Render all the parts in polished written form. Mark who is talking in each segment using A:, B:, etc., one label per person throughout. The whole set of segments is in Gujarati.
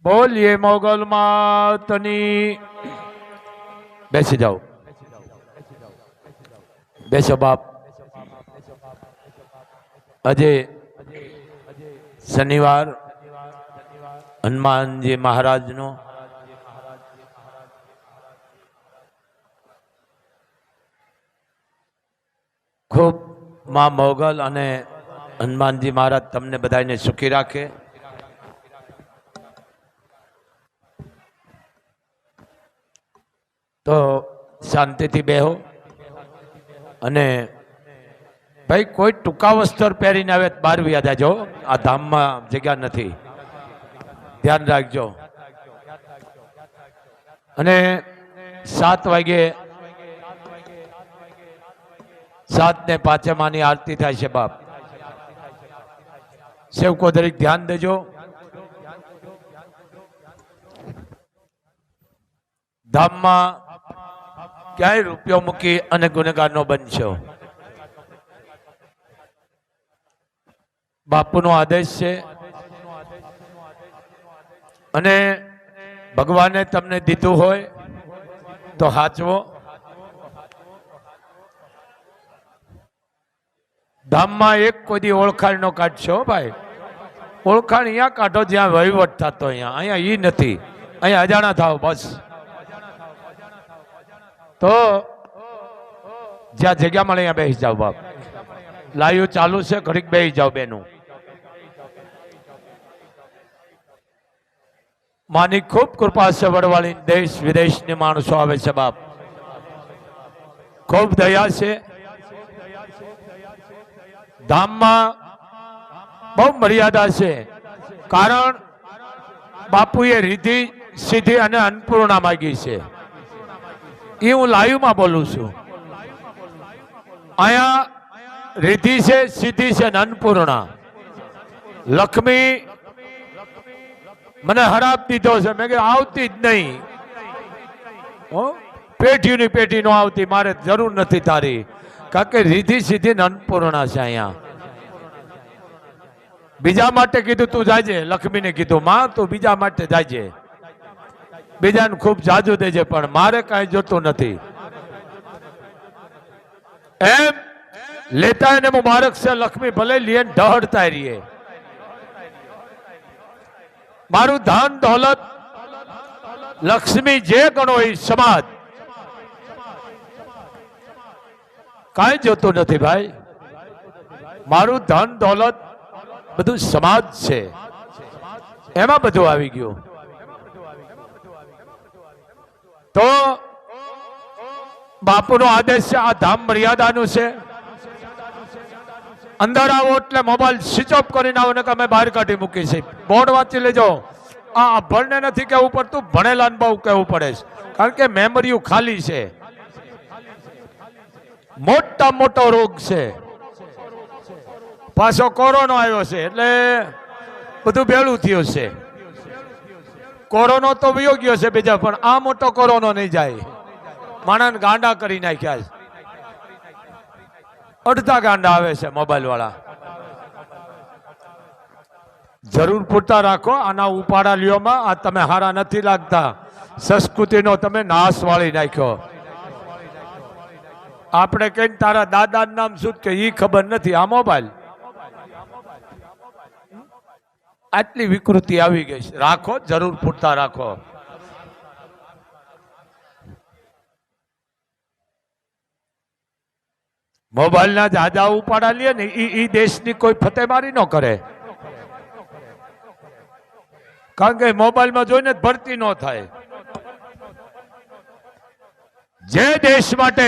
A: બોલીએ મોગલ માતની। બેસી જાઓ, બેસો બાપ। આજે શનિવાર હનુમાનજી મહારાજનો ખૂબ માં મોગલ અને હનુમાનજી મહારાજ તમને બધાને સુખી રાખે। તો શાંતિથી બેહો અને ભાઈ કોઈ ટૂંકા વસ્ત્ર પહેરીને આવે બહાર વ્યા જાજો। આ ધામમાં જગ્યા નથી, ધ્યાન રાખજો। અને 7 વાગે 7:05 માની આરતી થાય છે બાપ। સેવકો દરેક ધ્યાન દેજો। ધામમાં ક્યાંય રૂપિયો મૂકી અને ગુનેગાર નો બનશો। બાપુનો આદેશ છે અને ભગવાને તમને દીધું હોય તો સાચવો। ધામમાં એક કોઈ દી ઓળખાણ નો કાઢશો ભાઈ। ઓળખાણ અહીંયા કાઢો જ્યાં વહીવટ થતો, અહીંયા ઈ નથી, અહીંયા અજાણા થાવ બસ। તો જ્યાં જગ્યા મળે અહીંયા બેસી જાઓ બાપ। લાઈવ ચાલુ છે, ઘડીક બેસી જાઓ બેનું। માની ખૂબ કૃપા છે વડવાળી, દેશ વિદેશની માણસો આવે છે બાપ। ખૂબ દયા છે। ધામમાં બહુ મર્યાદા છે, કારણ બાપુએ રીધિ સિદ્ધિ અને અન્નપૂર્ણા માગી છે। એ હું લાઈવમાં બોલું છું। અહીંયા રીધિ છે, સિદ્ધિ છે, અન્નપૂર્ણા। લક્ષ્મી મને હરાપ દીધો છે, મેં કીધું આવતી જ નહીં, પેઢીની પેઢી નો આવતી, મારે જરૂર નથી તારી, કારણ કે રીધિ સિદ્ધિ અન્નપૂર્ણા છે। અહીંયા બીજા માટે કીધું તું જાજે, લક્ષ્મીને કીધું માં તું બીજા માટે જાજે, બીજાને ખૂબ જાજુ દેજે, પણ મારે કાંઈ જોતું નથી। એમ લેતા એને મુબારક છે, લક્ષ્મી ભલે લીએ ઢહડતા રહીએ। મારું ધન દોલત લક્ષ્મી જે ગણો એ સમાજ, કાંઈ જોતું નથી ભાઈ। મારું ધન દોલત બધું સમાજ છે, એમાં બધું આવી ગયું। તો બાપુનો આદેશ છે, આ ધામ મર્યાદાનું છે। અંદર આવો એટલે મોબાઈલ સ્વિચ ઓફ કરીને આવો, ને અમે બહાર કાઢી મૂકી છે। બોર્ડ વાંચી લેજો। આ અભણને નથી કહેવું પડતું, ભણેલાને બહુ કહેવું પડે છે, કારણ કે મેમરીઓ ખાલી છે। મોટા મોટો રોગ છે, પાછો કોરોના આવ્યો છે, એટલે બધું ભેળું થયું છે। કોરોના તો વયો ગયો છે બીજા, પણ આ મોટો કોરોના નહીં જાય। માણસ ગાંડા કરી નાખ્યા છે, અડધા ગાંડા આવે છે મોબાઈલ વાળા। જરૂર પૂરતા રાખો। આના ઉપાડા લ્યોમાં આ તમે હારા નથી લાગતા। સંસ્કૃતિનો તમે નાશ વાળી નાખ્યો। આપણે કઈ તારા દાદાનું નામ શું કે ઈ ખબર નથી, આ મોબાઈલ આટલી વિકૃતિ આવી ગઈ છે। રાખો, જરૂર પૂરતા રાખો। મોબાઈલ ના જાજા ઉપાડા લે ને ઈ દેશની કોઈ ફતેમારી ન કરે, કારણ કે મોબાઈલમાં જોઈને ભરતી ન થાય। જે દેશ માટે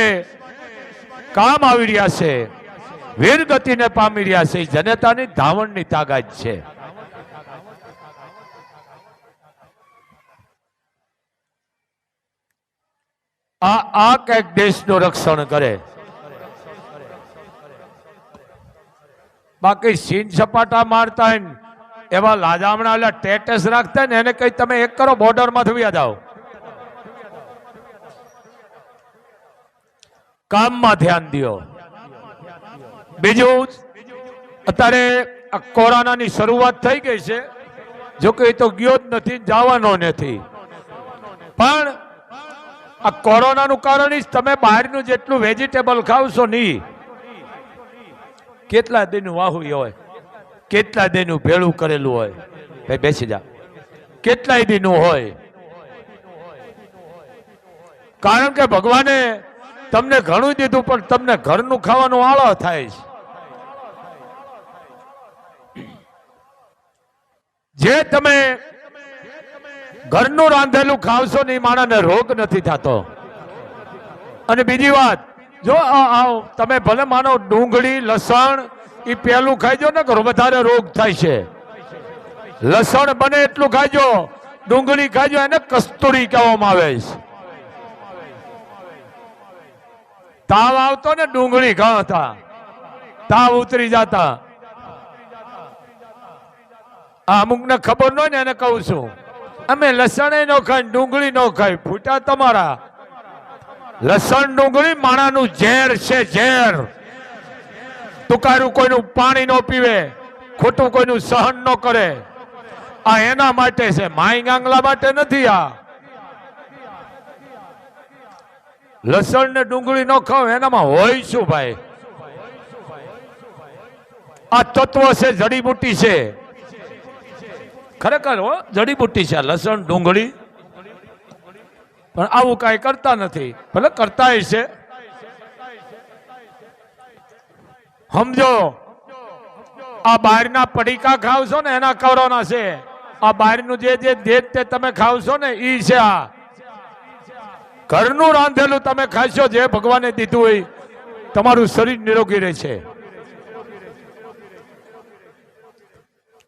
A: કામ આવી રહ્યા છે, વીરગતિને પામી રહ્યા છે, જનતાની ધાવણની તાકાત છે। આ કઈક દેશનું રક્ષણ કરે। બાકી સીન સપાટા મારતા હોય એવા લાજામણા એટલે ટેટસ રાખતા ને એને કઈ તમે એક કરો, બોર્ડર માં થયા જાઓ। કામમાં ધ્યાન દો। બીજું અત્યારે કોરોનાની શરૂઆત થઈ ગઈ છે, જો કે એ તો ગયો જ નથી, જવાનો નથી. પણ આ કોરોનાનું કારણ જ તમે બહારનું જેટલું વેજીટેબલ ખાવશો નહીં, કેટલા દિનનું વાહુ હોય, કેટલા દિનનું ભેળું કરેલું હોય, ભાઈ બેસી જા, કેટલાય દિનનું હોય. કારણ કે ભગવાને તમને ઘણું દીધું પણ તમને ઘરનું ખાવાનું આળો થાય છે. જે તમે ઘરનું રાંધેલું ખાવશો ને એ માણસને રોગ નથી થતો. અને બીજી વાત, જો તમે ભલે માનો ડુંગળી લસણ એ પેલું ખાઈજો ને વધારે રોગ થાય છે. લસણ બને એટલું ખાઈજો, ડુંગળી ખાઈજો, એને કસ્તુરી કહેવામાં આવે છે. તાવ આવતો ને ડુંગળી ખાતા તાવ ઉતરી જતા. અમુક ને ખબર ન હોય ને એને કહું છું, અમે લસણ ન ખાય ડુંગળી ન ખાય, ફૂટા તમારા. લસણ ડુંગળી માણાનું ઝેર છે, ઝેર. તુકારું કોઈનું પાણી ન પીવે, ખોટું કોઈનું સહન ન કરે, આ એના માટે છે, માઈ ગાંગલા માટે નથી. આ લસણ ને ડુંગળી ન ખાવ એનામાં હોય શું ભાઈ? આ તત્વ છે, જડીબુટ્ટી છે, ખરેખર હો જડીબુટ્ટી છે લસણ ડુંગળી. પણ આવું કાંઈ કરતા નથી, ભલે કરતા છે. સમજો, આ બહારના પડીકા ખાવશો ને એના કોરોના છે. આ બહારનું જે તમે ખાવશો ને ઈ છે. આ ઘરનું રાંધેલું તમે ખાશો, જે ભગવાને દીધું હોય, તમારું શરીર નિરોગી રહે છે.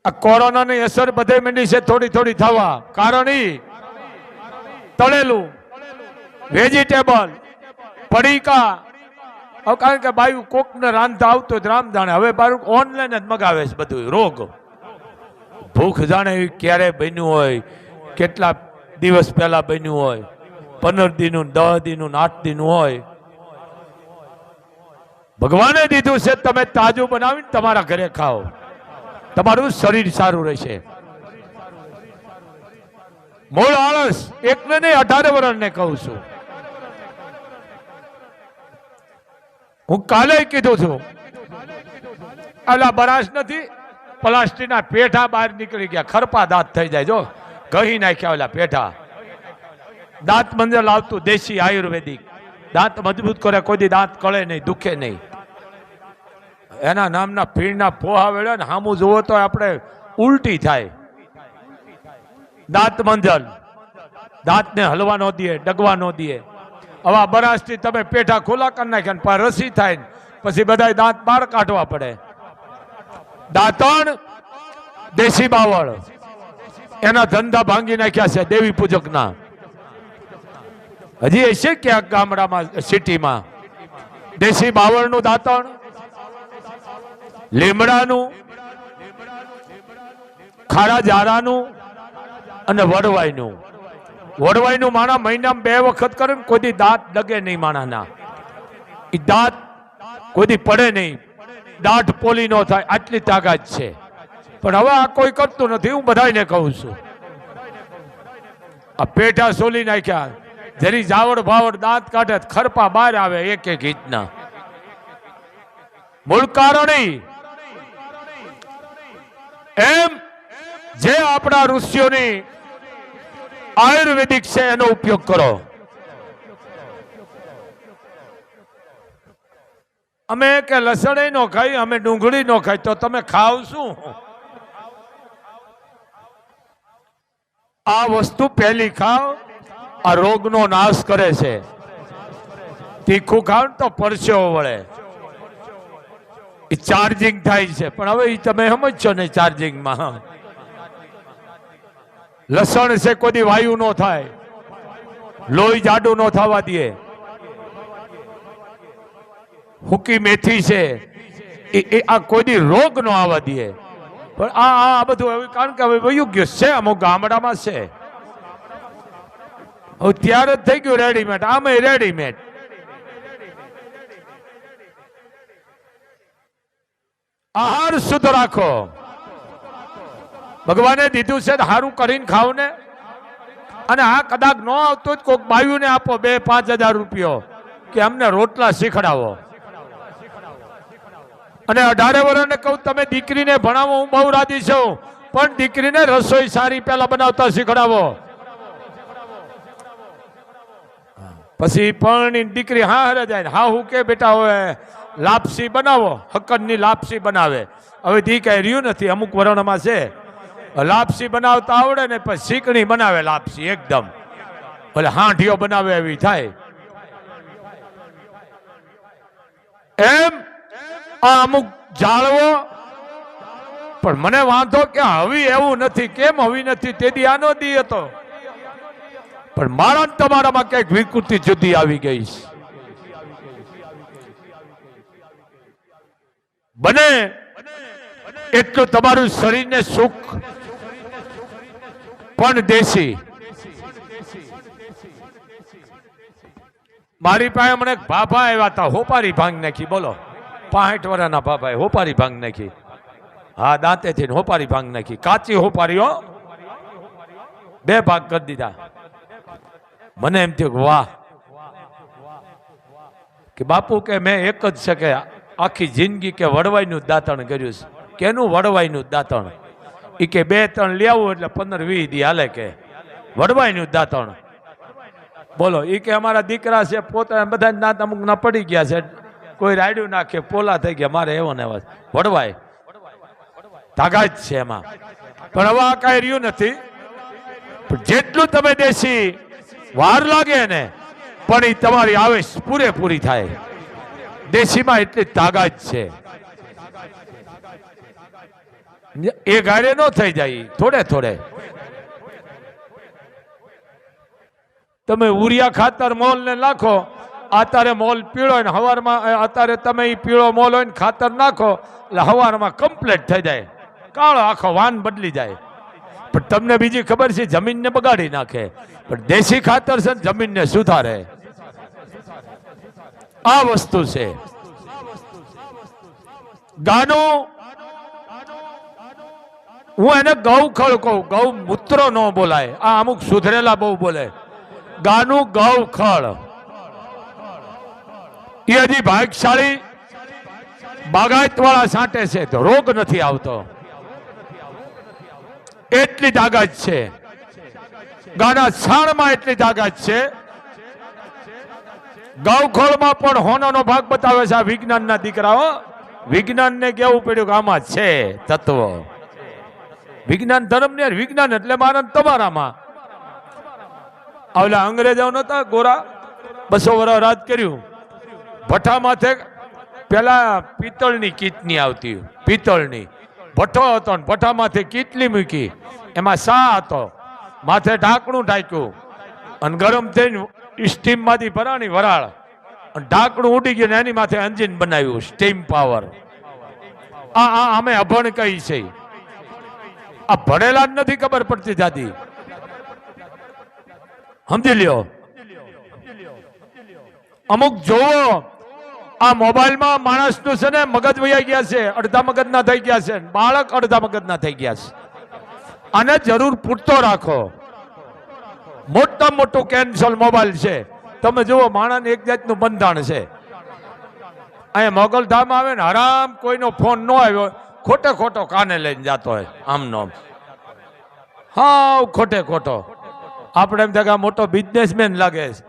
A: આ કોરોનાની અસર બધે માંડી છે થોડી થોડી થવા. કારણ ઈ તળેલું વેજીટેબલ પડીકા. હવે કારણ કે બાયું કોકને રાંધતા આવતો રામ જાણે, હવે બારું ઓનલાઈન જ મગાવે છે બધું. રોગ ભૂખ જાણે ક્યારે બન્યું હોય, કેટલા દિવસ પહેલા બન્યું હોય, 15 દિનનું 10 દિનનું 8 દિનનું હોય. ભગવાને દીધું છે, તમે તાજું બનાવીને તમારા ઘરે ખાઓ, તમારું શરીર સારું રહેશે. મૂળ આળસ એકને નહીં 18 વર્ષને કહું છું. હું કાલે કીધું છું, આલા બરાશ નથી, પ્લાસ્ટિકના પેઠા બહાર નીકળી ગયા, ખરપા દાંત થઈ જાય. જો ઘહી નાખ્યા ઓલા પેઠા. દાંત મંજલ આવતું દેશી આયુર્વેદિક દાંત મજબૂત કરે, કોઈ દી દાંત કળે નહીં, દુખે નહીં. એના નામના પીણના પોહા વેળે ને સામું જુઓ તો આપણે ઉલટી થાય. દાંત મંજલ દાંતને હલવા ન દે, ડગવા ન દે. હવે બરાસથી તમે પેઠા ખુલ્લા કરી નાખ્યા, પણ રસી થાય ને પછી બધા દાંત બહાર કાઢવા પડે. દાંતણ દેશી બાવળ એના ધંધા ભાંગી નાખ્યા છે દેવી પૂજકના. હજી હશે ક્યાંક ગામડામાં સિટીમાં દેશી બાવળનું દાંતણ, લીમડાનું, ખારા જારાનું અને વડવાઈનું. વડવાઈનું માણા મહિનામાં 2 વખત કરે ને કોઈ દી દાંત ડગે નહીં માણાના. એ દાંત કોઈ દી પડે નહીં, દાંત પોલી ન થાય, આટલી તાકાત છે. પણ હવે આ કોઈ કરતું નથી. હું બધાને કહું છું, આ પેઠા સોલી નાખ્યા, જરી જાવડ ભાવડ દાંત કાઢે, ખરપા બહાર આવે એક એક ઇંચના. મૂળ કારણ એમ જે આપણા ઋષિઓની આયુર્વેદિક છે એનો ઉપયોગ કરો. અમે કે લસણ નો ખાઈ, અમે ડુંગળી નો ખાઈ, તો તમે ખાવ શું? આ વસ્તુ પહેલી ખાવ, આ રોગનો નાશ કરે છે. તીખું ખાવ તો પરસેવો વળે, ચાર્જિંગ થાય છે. પણ હવે તમે સમજશો ને ચાર્જિંગમાં. લસણ છે કોઈ વાયુ નો થાય, લોહી જાડું નો થવા દે. હુકી મેથી છે એ આ કોઈ રોગ નો આવવા દે. પણ આ બધું હવે કારણ કે હવે વયું ગયું છે, અમુક ગામડામાં છે. હવે ત્યારે જ થઈ ગયું રેડીમેડ. આમે રેડીમેડ. આહાર શુદ્ધ રાખો. ભગવાને દીધું છે સારું કરીને ખાવ ને. અને આ કદાચ ન આવતો જ કોઈક બાયુને આપો 2-5 હજાર રૂપિયો કે અમને રોટલા શીખડાવો. અને 18 વર્ષને કહું તમે દીકરીને ભણાવો, હું બહુ રાજી છું, પણ દીકરીને રસોઈ સારી પહેલા બનાવતા શીખડાવો. પછી પણ દીકરી હા હરે જાય હા હું કે બેટા હવે લાપસી બનાવો, હકનની લાપસી બનાવે. હવે દી કઈ રહ્યું નથી, અમુક વર્ણમાં છે લાપસી બનાવતા આવડે ને પછી શીકણી બનાવે લાપસી એકદમ ભલે હાંઠીઓ બનાવે એવી થાય. એમ આ અમુક જાળવો. પણ મને વાંધો કે હવે એવું નથી. કેમ હવે નથી? તેથી આનો દી હતો. પણ મારા તમારામાં કઈક વિકૃતિ જુદી આવી ગઈ છે. બને એટલું તમારું શરીરને સુખ પણ દેશી. મારી પાસે હમણાં એક ભાભા આવ્યા હતા, હોપારી ભાંગ નાખી. બોલો 65 વર્ષના ભાભાએ હોપારી ભાંગ નાખી. હા દાંતેથી હોપારી ભાંગ નાખી, કાચી હોપારીઓ 2 ભાગ કરી દીધા. મને એમ થયું વાહ કે બાપુ કે મેં એક જ છે કે આખી જિંદગી કે વડવાઈનું દાંતણ કર્યું છે. કેનું વડવાઈનું દાંતણ? એ કે 2-3 લેવું એટલે 15-20 દી હાલે કે વડવાઈનું દાંતણ. બોલો એ કે અમારા દીકરા છે પોતા બધા દાંત અમુક ના પડી ગયા છે, કોઈ રાયડું નાખે પોલા થઈ ગયા. મારે એવો ને એવા વડવાય તાકાત છે એમાં. પણ હવે આ કાંઈ રહ્યું નથી. જેટલું તમે દેશી વાર લાગે ને પણ એ તમારી આવેશ પૂરેપૂરી થાય. દેશીમાં એટલી તાકાત છે. એ ગારે ન થઈ જાય થોડે થોડે. તમે ઉરિયા ખાતર મોલ ને નાખો, અત્યારે મોલ પીળો હોય ને હવારમાં અત્યારે તમે એ પીળો મોલ હોય ને ખાતર નાખો એટલે હવારમાં કમ્પ્લીટ થઈ જાય, કાળો આખો વાન બદલી જાય. પણ તમને બીજી ખબર છે જમીનને બગાડી નાખે. પણ દેશી ખાતર છે ને જમીનને સુધારે. આ વસ્તુ છે. ગાનું હું એને ગૌખળ કહું, ગૌમૂત્ર ન બોલાય. આ અમુક સુધરેલા બહુ બોલે. ગાનું ગૌખળ એ હજી ભાગશાળી બાગાયત વાળા છાંટે છે તો રોગ નથી આવતો. એટલી તાકાત છે ગાના છાણમાં, એટલી તાકાત છે. ગૌખળમાં પણ હોનાનો ભાગ બતાવે છે આ વિજ્ઞાનના દીકરાઓ. વિજ્ઞાનને કેવું પડ્યું કે આમાં છે તત્વ. વિજ્ઞાન ધર્મ ને વિજ્ઞાન એટલે મારા તમારામાં. ઓલા અંગ્રેજો નતા ગોરા 200 વર્ષ રાજ કર્યું. ભઠ્ઠા માથે પેલા પિત્તળની કીટની આવતી, પિત્તળની ભઠ્ઠો હતો ને ભઠ્ઠા માથે કીટલી મૂકી, એમાં સા હતો, માથે ઢાંકણું ઢાંક્યું અને ગરમ થઈને સ્ટીમ માંથી ભરાણી વરાળ અને ઢાંકણું ઉડી ગયું એની માથે એન્જિન બનાવ્યું સ્ટીમ પાવર. આ અમે અભણ કઈ છે. આ ભણેલા જ નથી ખબર પડતી જાતી. સમજી લ્યો. અમુક જોવો આ મોબાઈલમાં માણસનું છે ને મગજ વયા ગયા છે, અડધા મગજના થઈ ગયા છે, બાળક અડધા મગજના થઈ ગયા છે. આને જરૂર પૂરતો રાખો. મોટા મોટું કેન્સલ મોબાઈલ છે. તમે જુઓ માણસ એક જાતનું બંધાણ છે. અહીંયા મોગલધામ આવે ને હરામ કોઈનો ફોન ન આવ્યો ખોટે ખોટો કાને લઈને જતો હોય આમનો. હા ખોટે ખોટો. આપણે એમ થાય મોટો બિઝનેસમેન લાગે છે.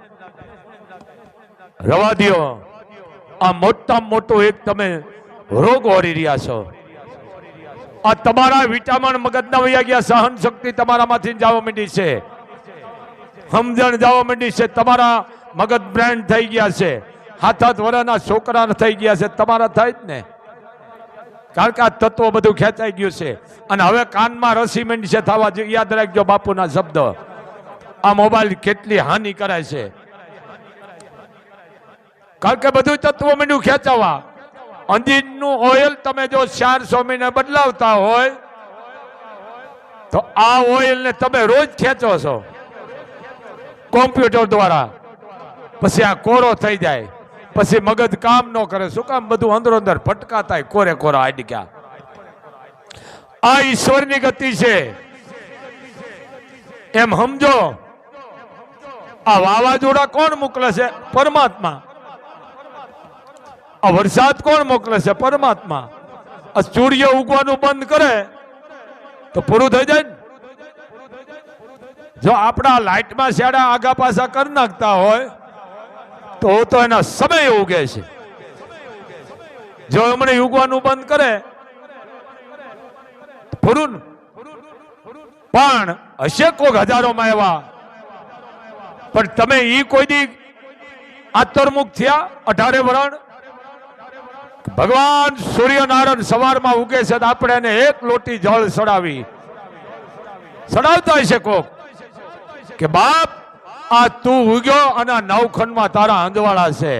A: રવા દો. આ મોટામાં મોટું એક તમે રોગ ઓરી રહ્યા છો. આ તમારા વિટામિન મગજના વયા ગયા, સહન શક્તિ તમારામાંથી જવા માંડી છે, સમજણ જવા માંડી છે. તમારા મગજ બ્રેન્ડ થઈ ગયા છે. 7-8 વર્ષના છોકરા થઈ ગયા છે. તમારા થાય જ ને, કારણ કે આ તત્વો બધું ખેંચાઈ ગયું છે. અને હવે કાનમાં રસી માંડી છે થવા. યાદ રાખજો બાપુના શબ્દ. આ મોબાઈલ કેટલી હાનિ કરે છે, કારણ કે બધું તત્વો માંડ્યું ખેંચાવા. એન્જિનનું ઓઇલ તમે જો 400 મહિને બદલાવતા હોય તો આ ઓઇલ ને તમે રોજ ખેંચો છો કોમ્પ્યુટર દ્વારા. પછી આ કોરો થઈ જાય, પછી મગજ કામ ન કરે. શું કામ? બધું અંદરો અંદર ભટકા થાય, કોરે કોરા અડક્યા. આ ઈશ્વરની ગતિ છે એમ સમજો. આ વાવાઝોડા કોણ મોકલે છે? પરમાત્મા. આ વરસાદ કોણ મોકલે છે? પરમાત્મા. આ સૂર્ય ઉગવાનું બંધ કરે તો પૂરું થઈ જાય ને. જો આપણા લાઈટમાં શેડા આગા પાછા કરી નાખતા હોય તો એના સમય ઉગે છે. જો હમણાં ઉગવાનું બંધ કરે પૂરું. પણ હશે કોક હજારોમાં એવા, પણ તમે ઈ કોઈ દી આંતરમુખ થયા? 18 વરણ ભગવાન સૂર્યનારાયણ સવારમાં ઉગે છે તો આપણે એને એક લોટી જળ સડાવતા હશે કોક કે બાપ આ તું ઉગ્યો અને 9 ખંડમાં તારા અંજવાળા છે.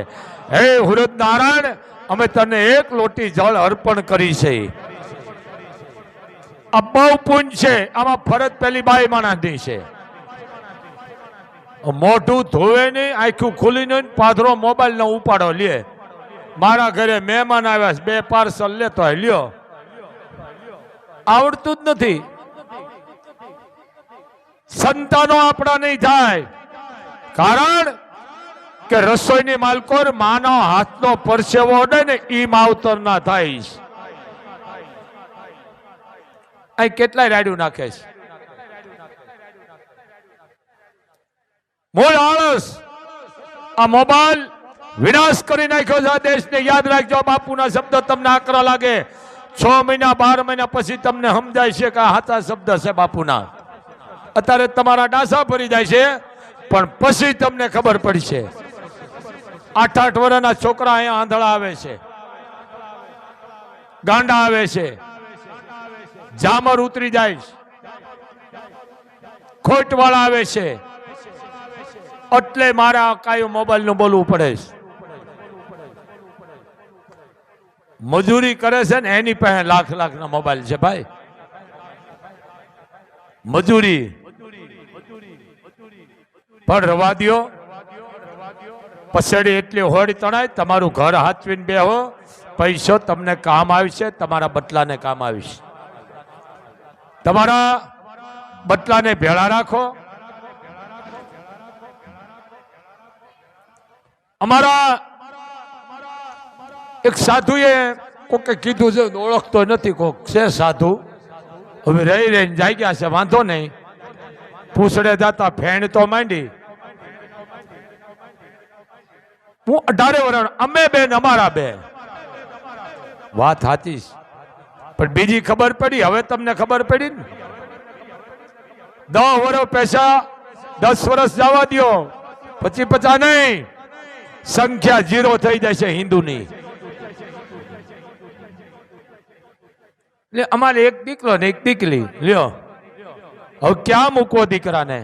A: હે હુરદ નારાયણ, અમે તને એક લોટી જળ અર્પણ કરી છે. આ બહુ પુણ્ય છે. આમાં ફરજ પેલી બાઈ માણસની છે. મોઢું ધોવે નહીં, આખું ખુલી નહીં, પાથરો મોબાઈલ નો ઉપાડો લે. મારા ઘરે મહેમાન આવ્યા છે, 2 પાર્સલ લેતો લ્યો. આવડતું જ નથી. સંતાનો આપણા નહીં થાય, કારણ કે રસોઈની માલકોર માનો હાથનો પરસેવો ઓડે ને ઈ માવતર ના થાય. અહીં કેટલાય રાડ્યું નાખે છે. મૂળ આળસ. આ મોબાઈલ વિનાશ કરી નાખ્યો છે આ દેશને. યાદ રાખજો, બાપુના શબ્દ તમને આકરા લાગે, 6 મહિના 12 મહિના પછી તમને સમજાય છે કે આ સાચા શબ્દ છે બાપુના. અત્યારે તમારા ડાસા ભરી જાય છે, પણ પછી તમને ખબર પડશે. 8-8 વર્ષના છોકરા અહીંયા આંધળા આવે છે, ગાંડા આવે છે, જામર ઉતરી જાય છે, ખોટવાળા આવે છે. એટલે મારા કાયો મોબાઈલ નું બોલવું પડે છે. મજૂરી કરે છે ને એની પાસે લાખ ના મોબાઈલ છે ભાઈ. મજૂરી પણ રવા દ્યો. પછડી એટલી હોડી તણાય, તમારું ઘર હાથવીને બેહો. પૈસો તમને કામ આવશે, તમારા બટલાને કામ આવશે. તમારા બટલાને ભેળા રાખો. અમારા એક સાધુએ કોકે કીધું છે, ઓળખતો નથી, કોક છે સાધુ, હવે રહીને જાય ગયા છે, વાંધો નહીં. પૂછડે જતા ફેણ તો માંડી. હું 18 વર્ષ, અમે બેન અમારા બે. વાત સાચી, પણ બીજી ખબર પડી. હવે તમને ખબર પડી ને. 10 વર્ષ પૈસા 10 વર્ષ જવા દો, પછી 50 નહીં. સંખ્યા 0 થઈ જાય છે હિન્દુની. અમારે એક દીકરો ને એક દીકરી લ્યો. હવે ક્યાં મૂકવો દીકરાને?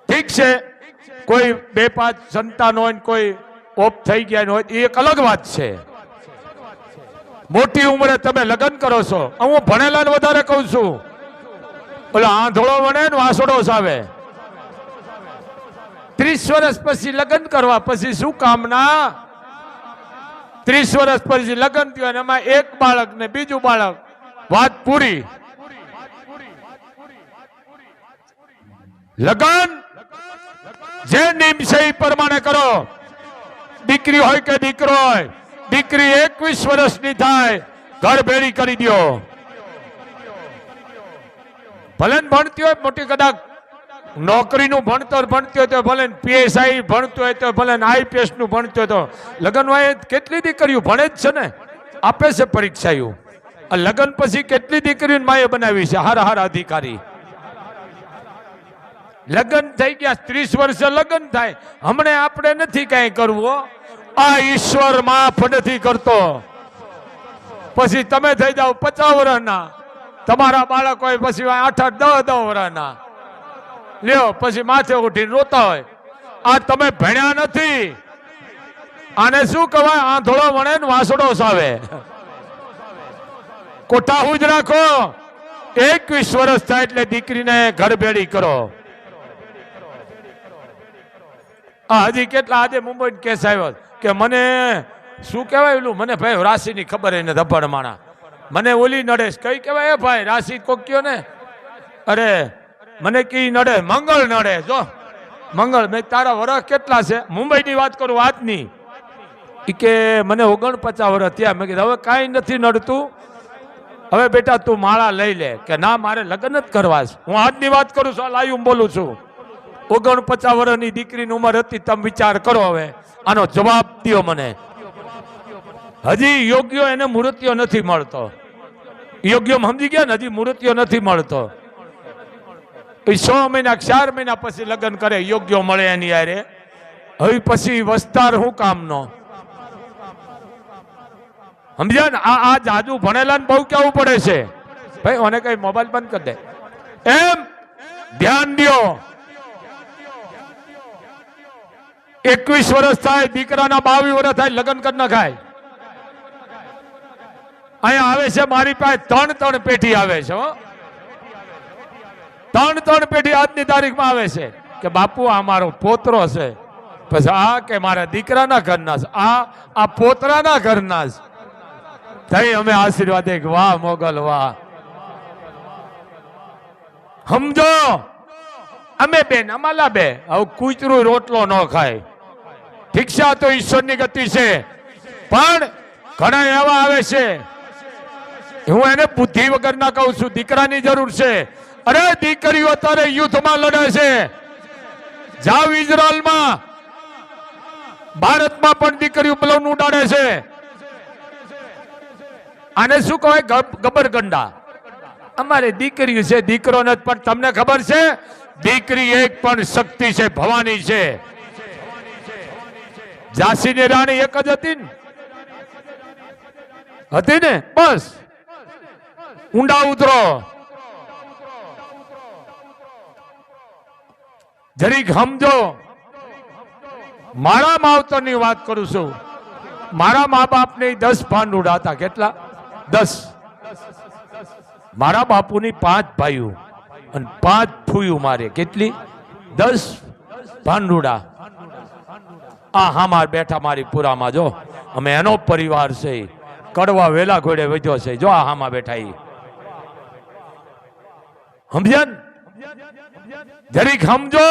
A: ઠીક છે, કોઈ 2-5 સંતાન હોય, કોઈ ઓફ થઈ ગયા હોય, એ એક અલગ વાત છે. મોટી ઉંમરે તમે લગ્ન કરો છો. હું ભણેલા ને વધારે કહું છું. ઓલા આંધળો વણે ને વાસડો સાવે. 30 વર્ષ પછી લગ્ન કરવા, પછી શું કામના? 30 વર્ષ પછી લગ્ન થયું અને એમાં એક બાળક ને બીજું બાળક, વાત પૂરી. લગ્ન જે નિયમ છે એ પ્રમાણે કરો. દીકરી હોય કે દીકરો હોય, દીકરી 21 વર્ષની થાય, ઘર ભેળી કરી દો. ભલે ભણતી હોય મોટી, કદાચ નોકરીનું ભણતર ભણતી હોય તો ભલે, PSI ભણતું હોય તો ભલે, IPS નું ભણતું હોય તો. લગ્ન હોય કેટલી દીકરીઓ ભણે જ છે ને, આપે છે પરીક્ષાઓ. આ લગ્ન પછી કેટલી દીકરીઓ માએ બનાવી છે હારા અધિકારી. લગ્ન થઈ ગયા, 30 વર્ષે લગ્ન થાય. હમણે આપણે નથી કઈ કરવું. આ ઈશ્વર માફ નથી કરતો. પછી તમે થઈ જાઓ 50 વર્ષના, તમારા બાળક હોય પછી 8-10 વર્ષના લ્યો, પછી માથે ઉઠીને રોતા હોય. આ તમે ભણ્યા નથી. આને શું કહેવાય? આંધળો વણે ને વાસડો સાવે. કોઠાહું જ રાખો. 21 વર્ષ થાય એટલે દીકરીને ઘર ભેળી કરો. હજી કેટલા, આજે મુંબઈ કેસ આવ્યો કે મને શું કહેવાય, મને ભાઈ રાશિની ખબર એને ધપડ માણા. મને ઓલી નડે કઈ કહેવાય ભાઈ રાશિ કોક કયો ને અરે મને કી નડે મંગળ નડે જો મંગળ મેં તારા વર્ષ કેટલા છે મુંબઈની વાત કરું આજની કે મને 49 વર્ષ થયા મેં કીધું હવે કાંઈ નથી નડતું હવે બેટા તું માળા લઈ લે કે ના મારે લગ્ન જ કરવા છે હું આજની વાત કરું છું લાઈવ બોલું છું 49 વર્ષની દીકરીની ઉંમર હતી તમે વિચાર કરો હવે આનો જવાબ દો મને હજી યોગ્ય એને મૂર્તિઓ નથી મળતો યોગ્ય સમજી ગયા ને હજી મૂર્તિઓ નથી મળતો 6 મહિના 4 મહિના પછી લગ્ન કરે યોગ્ય મળે એની યારે હવે પછી વસ્તાર શું કામનો સમજ્યા ને આ જાજુ ભણેલા બહુ કેવું પડે છે ભાઈ મને કઈ મોબાઈલ બંધ કરી દે એમ ધ્યાન દો 21 વર્ષ થાય દીકરાના 22 વર્ષ થાય લગ્ન કરી નખાય અહીંયા આવે છે મારી પાસે 3 પેઢી આવે છે 3 પેઢી આજની તારીખમાં આવે છે કે બાપુ આ મારો પોતરો છે પછી આ કે મારા દીકરાના ઘરના છે આ પોતરાના ઘરના છે તઈ અમે આશીર્વાદ એક વાહ મોગલ વાહ સમજો અમે બેન અમાલા બે હવે કૂતરું રોટલો ન ખાય ઠીક છે તો ઈશ્વરની ગતિ છે પણ ઘણા એવા આવે છે હું એને બુદ્ધિ વગરના કહું છું દીકરાની જરૂર છે અરે દીકરીઓ અત્યારે યુદ્ધમાં લડે છે જાવ ઇઝરાયલમાં ભારતમાં પણ દીકરીઓ બલૂન ઉડાડે છે આને શું કહેવાય ગબરગંડા અમારે દીકરી છે દીકરો નથી પણ તમને ખબર છે દીકરી એક પણ શક્તિ છે ભવાની છે ઝાંસીની રાણી એક જ હતી ને બસ ઊંડા ઉતરો જરીક સમજો મારા માવતરની વાત કરું છું મારા મા બાપ ને 10 ભાંડુડા હતા કેટલા 10 મારા બાપુની 5 ભાઈઓ અને 5 ફૂયું મારે કેટલી 10 ભાંડુડા આ હામાર બેઠા મારી પુરામાં જો અમે એનો પરિવાર છે કડવા વેલા ઘોડે વધ્યો છે જો આ હામાં બેઠા સમજ્યા જરીક સમજો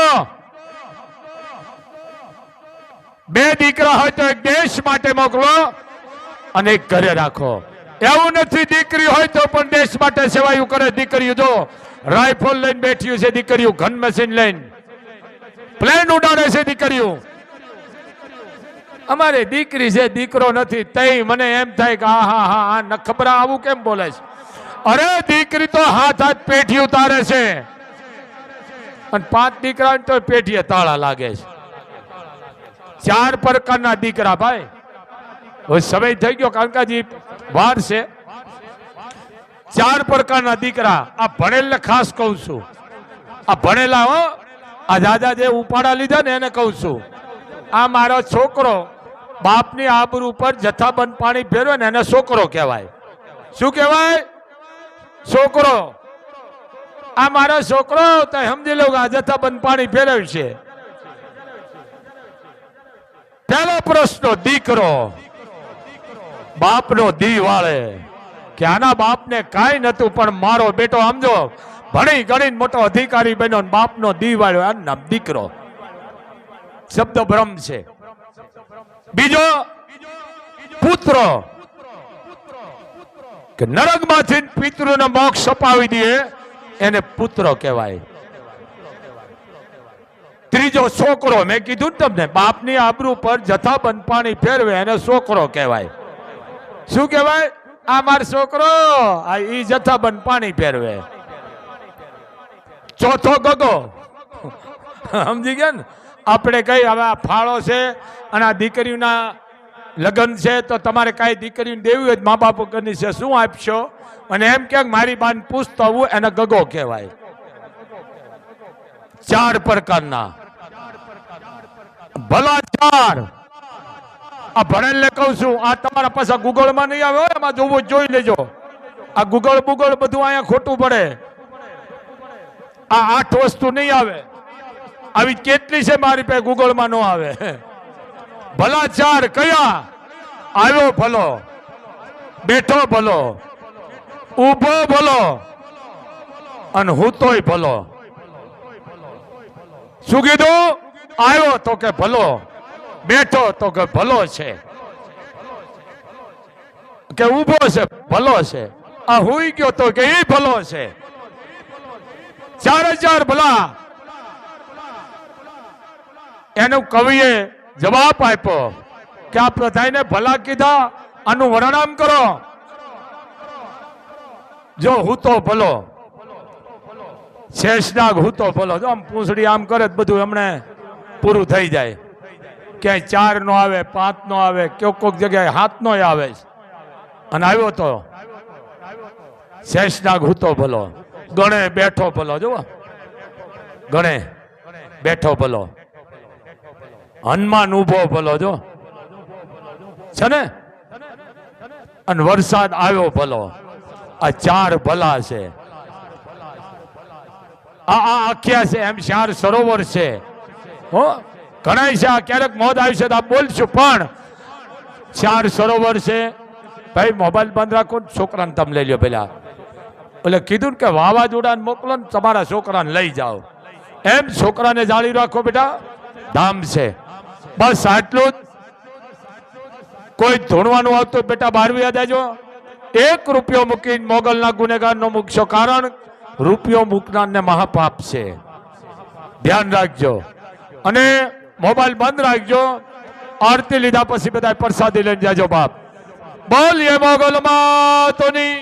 A: 2 દીકરા હોય તો એક દેશ માટે મોકલો અને એક ઘરે રાખો એવું નથી દીકરી હોય તો પણ દેશ માટે સેવાયું કરે દીકરીઓ જો રાઇફલ લઈને બેઠી છે દીકરીઓ ગન મશીન લઈને પ્લેન ઉડાડે છે દીકરીઓ અમારે દીકરી છે દીકરો નથી તઈ મને એમ થાય કે હા નખબરા આવું કેમ બોલે છે અરે દીકરી તો હાથ પેઠી ઉતારે છે અને 5 દીકરા તો પેઠીએ તાળા લાગે છે 4 પ્રકારના દીકરા ભાઈ હવે સમય થઈ ગયો કાંકાજી વાર છે 4 પ્રકારના દીકરા આ ભણેલા ખાસ કહું છું આ ભણેલા હો આ દાદા જે ઉપાડા લીધા ને એને કહું છું આ મારો છોકરો બાપની આબરૂ પર જથ્થાબંધ પાણી ફેરવે ને એને છોકરો કહેવાય શું કહેવાય છોકરો આ મારો છોકરો તો સમજી લો આ જથ્થાબંધ પાણી ફેરવશે પહેલો પ્રશ્ન દીકરો બાપનો દી વાળે કે આના બાપને કાંઈ નતું પણ મારો બેટો સમજો ભણી ગણીને મોટો અધિકારી બન્યો બાપનો દી વાળ્યો આ નામ દીકરો શબ્દ બ્રહ્મ છે બીજો પુત્ર કે નરકમાંથી પિતૃને મોક્ષ અપાવી દે એને પુત્ર કહેવાય ત્રીજો છોકરો મેં કીધું ને તમને બાપની આબરૂ પર જથ્થાબંધ પાણી ફેરવે એને છોકરો કહેવાય શું કહેવાય આ મારો છોકરો આ ઈ જથ્થાબંધ પાણી ફેરવે ચોથો ગગો સમજી ગયા ને આપણે કઈ હવે આ ફાળો છે અને આ દીકરીઓના લગ્ન છે તો તમારે કઈ દીકરીને દેવી હોય મા બાપ કરની છે શું આપશો અને એમ કે મારી બાન પૂછતો હોવું એને ગગો કહેવાય 4 પ્રકારના ભલા 4 આ ભણેલને કહું છું આ તમારા પાછા ગૂગલમાં નહીં આવે એમાં જોવું જોઈ લેજો આ ગૂગલ બધું અહીંયા ખોટું પડે આ 8 વસ્તુ નહીં આવે આવી કેટલી છે મારી પાસે ગૂગલમાં ન આવે ભલા 4 કયા આવ્યો ભલો બેઠો ભલો ઊભો ભલો અને હું તોય ભલો. શું કીધું? આવ્યો તો કે ભલો, બેઠો તો કે ભલો છે, કે ઊભો છે ભલો છે, આ હુઈ ગયો તો કે એ ભલો છે. ચારે ચાર ભલા. એનું કવિએ જવાબ આપ્યો કે આ પ્રધાને ભલા કીધા, આનું વર્ણન કરો. જો હું તો ભલો, શેષનાગ હું તો ભલો. જો આમ પૂંછડી આમ કરે બધું એમણે પૂરું થઈ જાય. ક્યાંય 4 નો આવે, 5 નો આવે, કોઈક જગ્યાએ 7 નો આવે. અને આવ્યો તો શેષનાગ હું તો ભલો, ગણે બેઠો ભલો. જો ગણે બેઠો ભલો, હનુમાન ઉભો ભલો. જો છે ને. અને વરસાદ આવ્યો ભલો. આ 4 ભલા છે. આ આખ્યા છે એમ 4 સરોવર છે. હો ઘણા છે. આ ક્યારેક મોદ આવશે તો આપ બોલશું, પણ 4 સરોવર છે. ભાઈ મોબાઈલ બંધ રાખો, છોકરાને તમે લઈ લો પેલા. એટલે કીધું ને કે વાવાઝોડાને મોકલો ને તમારા છોકરાને લઈ જાઓ. એમ છોકરાને જાળી રાખો બેટા, ધામ છે. બસ આટલું જ. કોઈ ધૂણવાનું આવતું બેટા 12 યાદ આવજો. 1 રૂપિયો મૂકીને મોગલના ગુનેગારનો મૂકશો, કારણ રૂપિયો મૂકનારને મહાપાપ છે. ધ્યાન રાખજો. અને મોબાઈલ બંધ રાખજો. આરતી લીધા પછી બધા પ્રસાદી લઈને જાજો બાપ. બોલીએ મોગલ માતની.